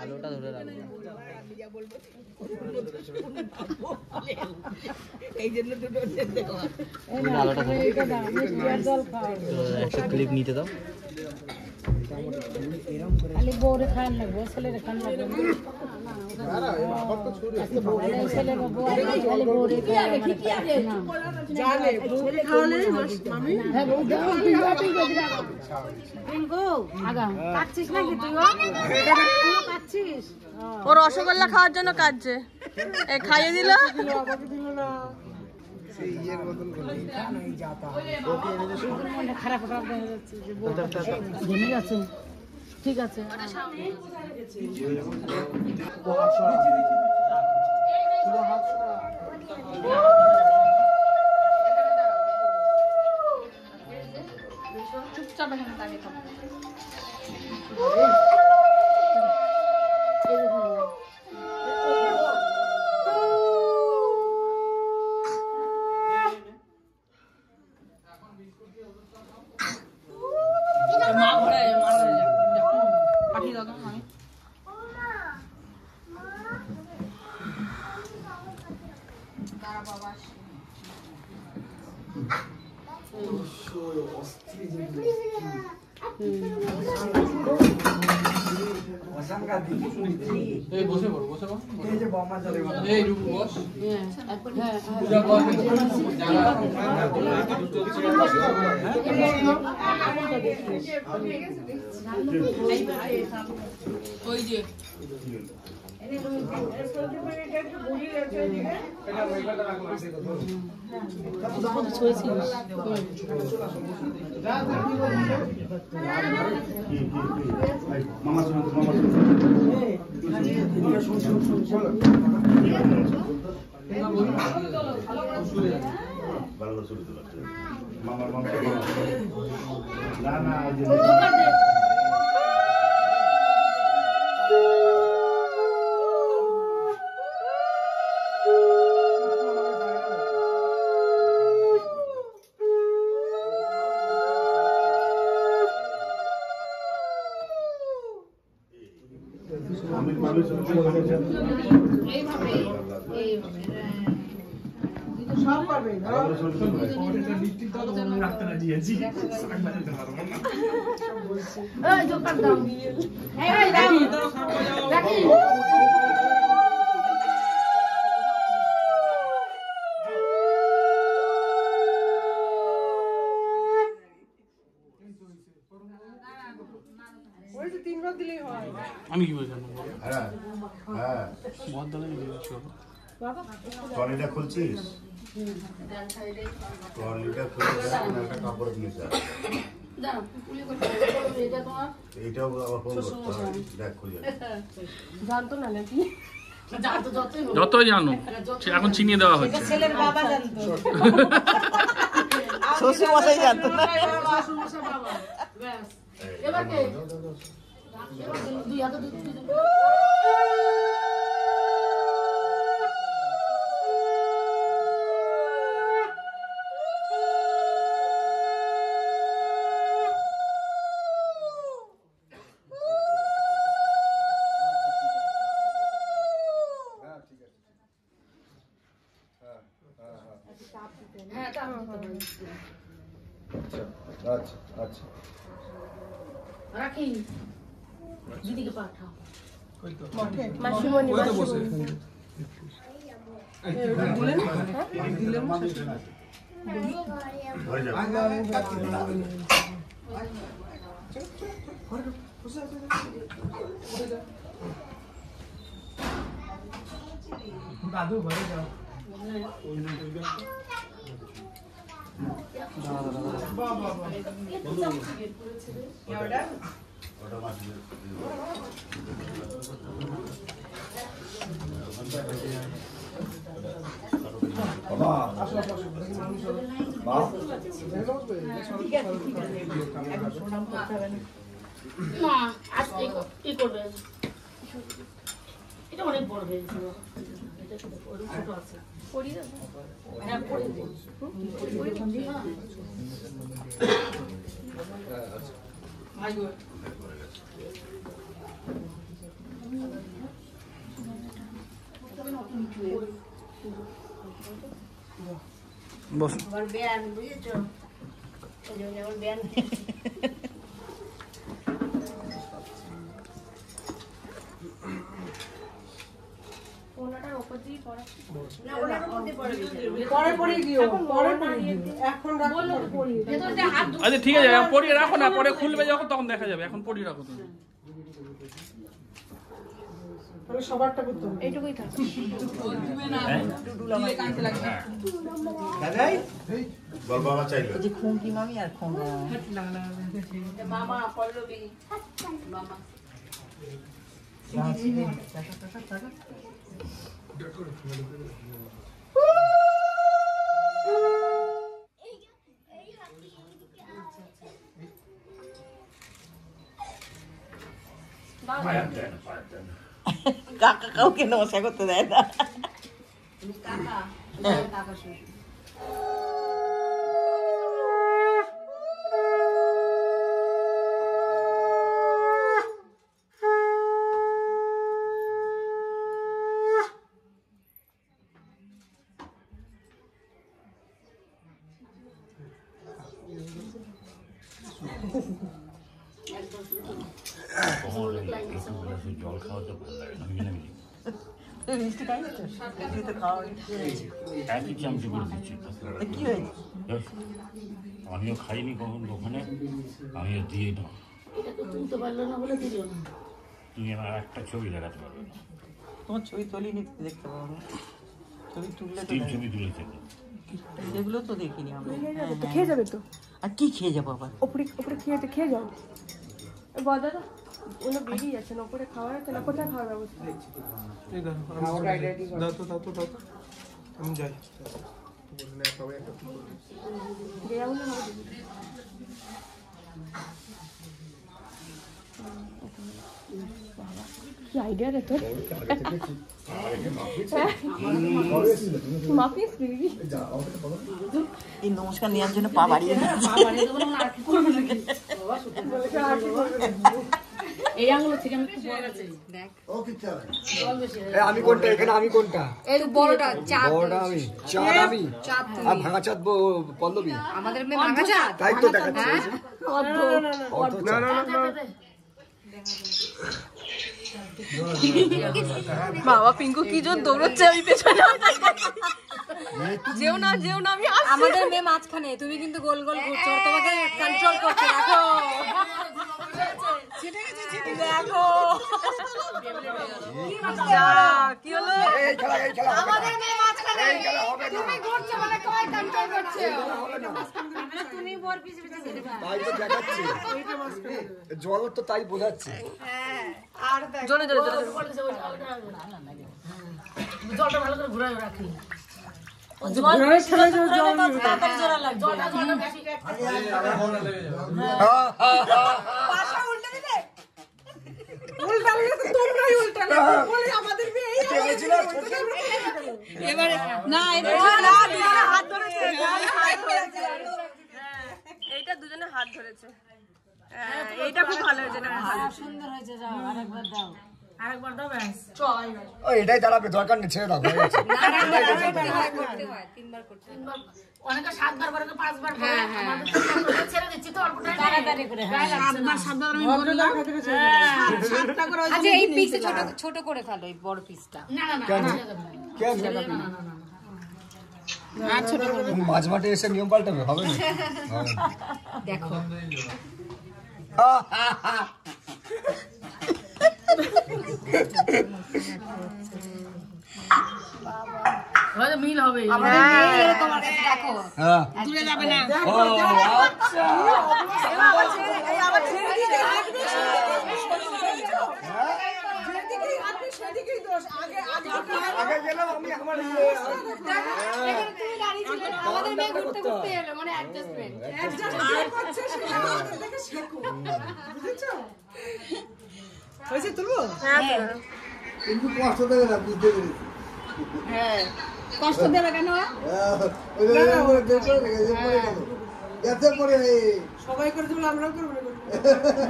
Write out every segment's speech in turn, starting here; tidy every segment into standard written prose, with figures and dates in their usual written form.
আলোটা ধরে রাখবো এই জন্য দুটো দেওয়া আলোটা ধরে একটা ক্লিপ নিতে দাও খালি বউরে খান লাগবে ছেলেরে খান লাগবে ছেলে বউরে জানে বউরে খাওয়ালে মামি হ্যাঁ বউ দাও আগা কাচ্ছিস নাকি তুই কাচ্ছিস ও রসগোল্লা খাওয়ার জন্য কাঁদছে খাইয়ে দিল আমাকে দিল না সেই ইয়ের বদল করে এই যাতা ওকে খারাপ খারাপ হয়ে যাচ্ছে যে জেনে গেছে ঠিক আছে চুপচাপ এখানে দাঁড়িয়ে থাকো বসে পড়ো এই যে বম্মা চলে এই রূপ বস পূজা বস ওই যে মামা মামার মামা না না আমি কি বলছি হ্যাঁ হ্যাঁ ট্রলিটা খুলছিস ট্রলিটা খুলে একটা কাপড় নিয়ে এইটাও আবার ফোন করতে দেখ খুলে জানতো না নাকি যতই জানো এখন চিনিয়ে দেওয়া হচ্ছে ছেলের বাবা জানতো শ্বশুর মশাই জানতো না শ্বশুর মশাই বাবা ব্যাস এবার কে দুই হাতে দুই আচ্ছা আচ্ছা রাখি দিদিকে পাঠাও মাসিমণি দাদু ঘরে যাও না আজকে কি করবে এটা অনেক বড় হয়েছে এটা ছোট আছে পড়ি দাও হ্যাঁ পড়ি দিই ভাই গো বস আমার ব্যান বুঝেছো ওই যে আমার ব্যান ওনাটার উপর দিয়ে পড়া না ওনার মধ্যে পড়ে গেছে পরে পরে দিও পরে পরে দিও এখন রাখো পরে আচ্ছা ঠিক আছে পরিয়ে রাখো না, পরে খুলবে যখন তখন দেখা যাবে, এখন পরিয়ে রাখো তুমি। তাহলে সবারটা করতে হবে এইটুকুই থাক দাদাই বল বাবা চাইলো যে খুঁটি মামি আর খুঁটি মামা পল্লবী মামা কাকা কাউকে নমস্কার করতে দেয় না কাকা কাকা শ্বশুর জল খাওয়াতে ভালো লাগে না, বুঝলে না? মিষ্টি খাই তো তো খাওয়া একই চামচে করে দিচ্ছি। কি হয়েছে আমিও খাইনি কখন ওখানে, আমিও দিয়ে দাও। তুমি আমার একটা ছবি দেখাতে পারবে না। তোমার ছবি তোলিনি দেখতে পাবো না ছবি তুললে তো স্টিল ছবি তুলেছে তো। এগুলো তো দেখিনি আমরা খেয়ে যাবে তো আর কি খেয়ে যাবো আবার ওপরে ওপরে খেয়ে যাও দাদা ওগুলো বেরিয়ে যাচ্ছে না ওপরে খাওয়া যাচ্ছে না কোথায় খাওয়ার ব্যবস্থা এই দেখো দাও তো আমি যাই বললে সবাই একটা দেয়াগুলো না কি আইডিয়া রে তোর মাফিস দিবি এই নমস্কার নেওয়ার জন্য পা বাড়িয়ে এই আঙুল থেকে আমি একটু বড় আছে দেখ ও কি চাই? আমি কোনটা এখানে আমি কোনটা এই বড়টা চাঁদ বড়টা আমি চাঁদ আমি আর ভাঙা চাঁদ পল্লবী আমাদের মেয়ে ভাঙা চাঁদ তাই তো দেখাচ্ছে না না না বাবা পিঙ্কু কি জোর দৌড়চ্ছে আমি পেছনে যেও না আমি আমাদের মেয়ে মাঝখানে তুমি কিন্তু গোল গোল ঘুরছো ওর তোমাকে কন্ট্রোল করছে দেখো দেখো কি হলো আমাদের মেয়ে মাঝখানে তুমি ঘুরছো মানে কয় কন্ট্রোল করছে তুমি বর পিছে পিছে তাই তো দেখাচ্ছে জল তো তাই বোঝাচ্ছে আর জোরে জলটা ভালো করে ঘুরায় রাখি জোড়া লাগবে এবারে না হাত ধরেছে এইটা দুজনে হাত ধরেছে এইটা খুব ভালো হয়েছে সুন্দর হয়েছে যাও আরেকবার দাও ব্যাস এটাই দাঁড়াবে দরকার নেই ছেড়ে দাও হয়ে গেছে। করতে হয় তিনবার করতে অনেকে 7 বার করে 5 বার করে আমাদের তো ছেড়ে দিচ্ছি তো অল্প টাইম তাড়াতাড়ি করে 7 বার আমি বললাম 7টা করে আচ্ছা এই পিসে ছোট করে ফেলো এই বড় পিসটা না কেন আর ছোট করে মাঝ মাঠে এসে নিয়ম পাল্টাবে হবে না দেখো হয়তো মিল হবে আমাদের মেয়ে এরকম আছে দেখো হ্যাঁ দূরে যাবে না ও আচ্ছা এই আবার ছেড়ে দিয়ে আগে গেলাম আমি আমার তুমি দাঁড়িয়ে ছিলে না আমাদের মেয়ে ঘুরতে ঘুরতে এলো মানে অ্যাডজাস্টমেন্ট হয়েছে তুলবো কিন্তু কষ্ট দেবে না, বুঝতে পেরেছি। কষ্ট দেবে কেন যাতে পরে সবাই করে দেবো আমরাও করবো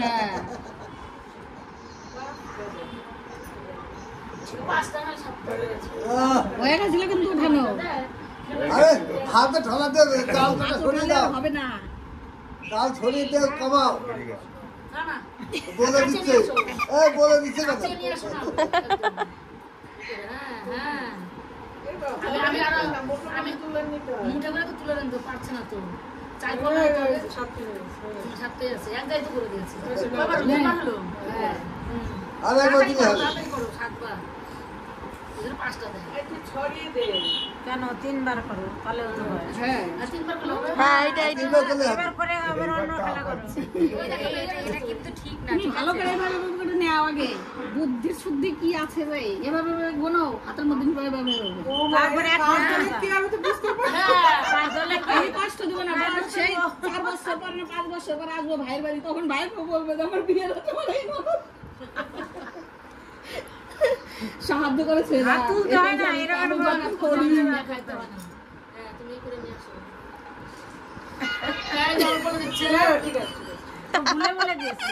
হ্যাঁ হয়ে গেছিল কিন্তু উঠানো আরে হাতে ঠলা দেবে চাল ছড়িয়ে দাও হবে না চাল ছড়িয়ে দেও কমাও না না বলে দিচ্ছে বলে দিচ্ছে কথা নিয়ে আসো না হ্যাঁ আমি মুঠে করে তো তুলে নিতে পারছে না তো চাই বলে সাথে আছে এক গাই তো করে দিয়েছে বাবা হলো হ্যাঁ আরে একবার দিলে হবে করো সাতবার এদের পাঁচটা দেয় একটু ছড়িয়ে দে কেন তিনবার করো তাহলে হতে হয় হ্যাঁ তিনবার করলে হবে হ্যাঁ এটাই দিলে করলে হবে এবার পরে আবার অন্য খেলা করো এটা কিন্তু ঠিক না ভালো করে এভাবে করে নেওয়া আগে বুদ্ধি শুদ্ধি কি আছে ভাই এভাবে গোনো হাতের মধ্যে এভাবে তারপরে এক কি আমি তো বুঝতে পারি আমি কষ্ট দেব না বাবা সেই 4 বছর পর না 5 বছর পর আসবো ভাইয়ের বাড়ি তখন ভাই বলবে যে আমার বিয়ে হতে পারে সাহায্য করেছে না তুলতে হয় না এরকম করি দেখাইতে হয় না হ্যাঁ তুমি করে নিয়ে আসো হ্যাঁ জল বলে দিচ্ছে ঠিক আছে বলে দিয়েছে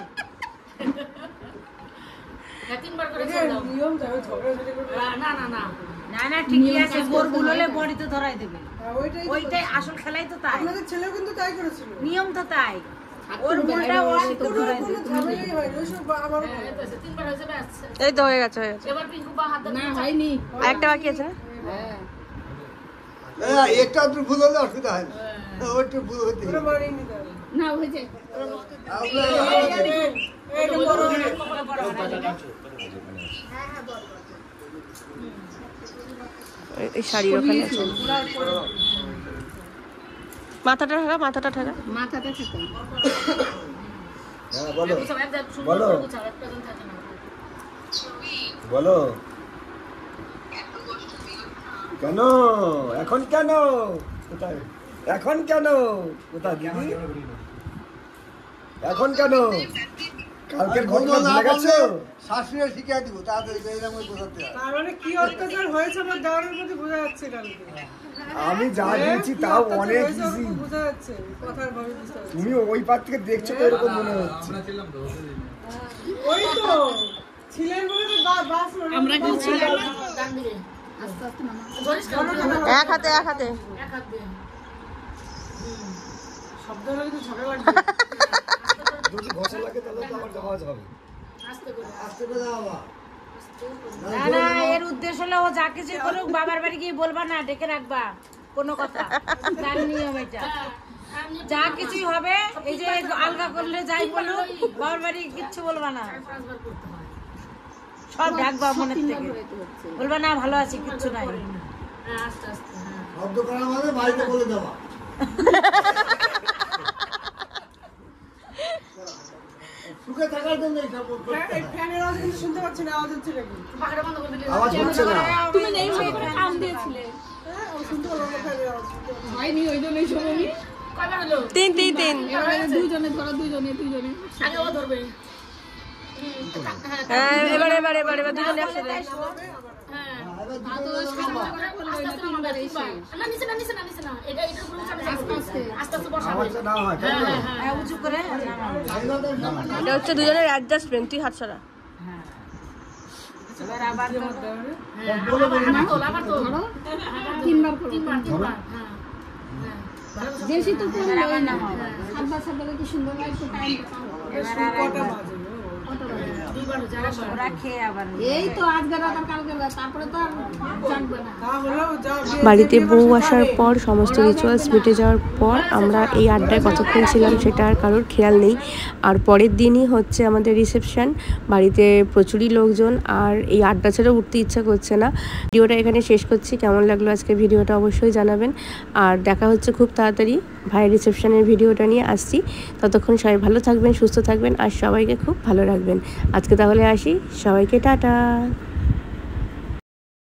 তিনবার করে দাও নিয়ম যাবে ঝগড়াঝাটি করবে না না না না না ঠিকই আছে গোর বুললে বড়িতে ধরাই দেবে ওইটাই আসল খেলাই তো তাই আপনাদের ছেলেও কিন্তু তাই করেছিল নিয়ম তো তাই ওর বুলটা ওই তো ধরাই দেবে ঝামেলাই হয় না ওইসব আবার তিনবার হয়ে যাবে এই তো হয়ে গেছে এবার পিঙ্কু বা হাত না হয়নি একটা বাকি আছে একটা একটু ভুল হলে অসুবিধা হয় না ওইটু ভুল হতে পুরো বাড়ি নিতে হবে না হয়েছে এইটা বড় এই শাড়ির ওখানে আছে মাথাটা ঠাকা মাথাটা থাকে হ্যাঁ বলো বলো বলো কেন এখন কেন কোথায় এখন কেন কোথায় দিদি এখন কেন কালকের ঘটনা ভুলে গেছো শাশুড়ি শিখিয়ে দিব তাড়াতাড়ি এরকম বোঝাতে হয় তার মানে কি অত্যাচার হয়েছে আমার দেওয়ারের মধ্যে বোঝা যাচ্ছে কালকে আমি যা দিয়েছি তাও অনেক ইজি বোঝা যাচ্ছে কথার ভাবে বুঝতে পারছি তুমি ওই পার থেকে দেখছো তো এরকম মনে হচ্ছে আমরা ছিলাম তো ওই তো ছিলেন বলে তো বাস আমরা কি ছিলাম ডান দিকে আস্তে আস্তে নামা ধরিস এক হাতে এক হাত দিয়ে শব্দ হলে কিন্তু ঝগড়া লাগবে যদি ঘষা লাগে তাহলে তো আমার আওয়াজ হবে আস্তে করে আস্তে করে বাবা না না এর উদ্দেশ্য হলো ও যা কিছু করুক বাবার বাড়ি গিয়ে বলবা না ডেকে রাখবা কোনো কথা তার নিয়ম এটা যা কিছুই হবে এই যে আলগা করলে যাই বলুক বাবার বাড়ি কিচ্ছু বলবা না সব ডাকবা মনের থেকে বলবা না ভালো আছি কিচ্ছু নাই আস্তে আস্তে শব্দ করা মানে বাড়িতে বলে দেওয়া সুখে থাকার জন্য এইসব করতে হয়। ফ্যানের আওয়াজ কিন্তু শুনতে পাচ্ছি না আওয়াজ হচ্ছে নাকি পাখাটা বন্ধ করে দিলে আওয়াজ হচ্ছে না তুমি নেই হয়ে করে কাম দিয়েছিলে হ্যাঁ ও শুনতে পারলো না ফ্যানের আওয়াজ শুনতে পাচ্ছি। হয়নি ওই জন্যই শুনুনি কয়বার হলো 3 এবারে দুইজনে ধরো দুইজনে আগে ও ধরবে হ্যাঁ এবারে দুজনে একসাথে আওয়াজটা না হয় তাই না? এটা হচ্ছে দুজনের অ্যাডজাস্টমেন্ট তুই হাত ছাড়া বেশি তো সাতবার সাতবার কি সুন্দর লাগছে কটা বাজে এই তো আজকে রাত আর কালকে রাত তারপরে তো আর জানবে না তা হলেও যা বাড়িতে বউ আসার পর সমস্ত রিচুয়ালস মিটে যাওয়ার পর আমরা এই আড্ডায় কতক্ষণ ছিলাম সেটা আর কারোর খেয়াল নেই। আর পরের দিনই হচ্ছে আমাদের রিসেপশন, বাড়িতে প্রচুরই লোকজন, আর এই আড্ডা ছেড়ে উঠতে ইচ্ছা করছে না। ভিডিওটা এখানে শেষ করছি। কেমন লাগলো আজকে ভিডিওটা অবশ্যই জানাবেন, আর দেখা হচ্ছে খুব তাড়াতাড়ি ভাইয়ের রিসেপশনের ভিডিওটা নিয়ে আসছি। ততক্ষণ সবাই ভালো থাকবেন, সুস্থ থাকবেন, আর সবাইকে খুব ভালো রাখবেন। আজকে তাহলে আসি, সবাইকে টাটা।